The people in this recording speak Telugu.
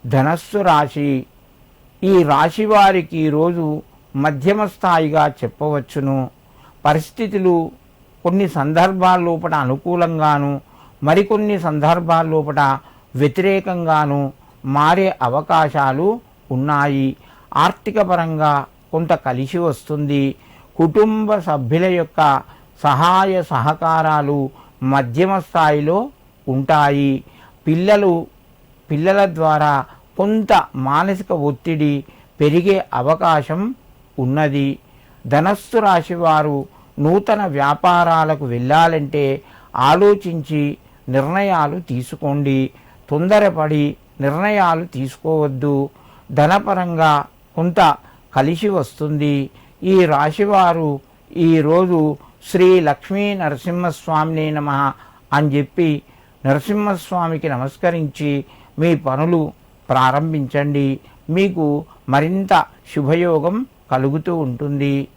ధనస్సు రాశి. ఈ రాశి వారికి ఈరోజు మధ్యమ స్థాయిగా చెప్పవచ్చును. పరిస్థితులు కొన్ని సందర్భాల్లోపట అనుకూలంగాను, మరికొన్ని సందర్భాల్లోపట వ్యతిరేకంగాను మారే అవకాశాలు ఉన్నాయి. ఆర్థిక పరంగా కొంత కలిసి వస్తుంది. కుటుంబ సభ్యుల యొక్క సహాయ సహకారాలు మధ్యమ స్థాయిలో ఉంటాయి. పిల్లల ద్వారా కొంత మానసిక ఒత్తిడి పెరిగే అవకాశం ఉన్నది. ధనస్సు రాశి వారు నూతన వ్యాపారాలకు వెళ్ళాలంటే ఆలోచించి నిర్ణయాలు తీసుకోండి. తొందరపడి నిర్ణయాలు తీసుకోవద్దు. ధనపరంగా కొంత కలిసి వస్తుంది. ఈ రాశివారు ఈరోజు శ్రీ లక్ష్మీ నరసింహస్వామినే నమః అని చెప్పి నరసింహస్వామికి నమస్కరించి మీ పనులు ప్రారంభించండి. మీకు మరింత శుభయోగం కలుగుతూ ఉంటుంది.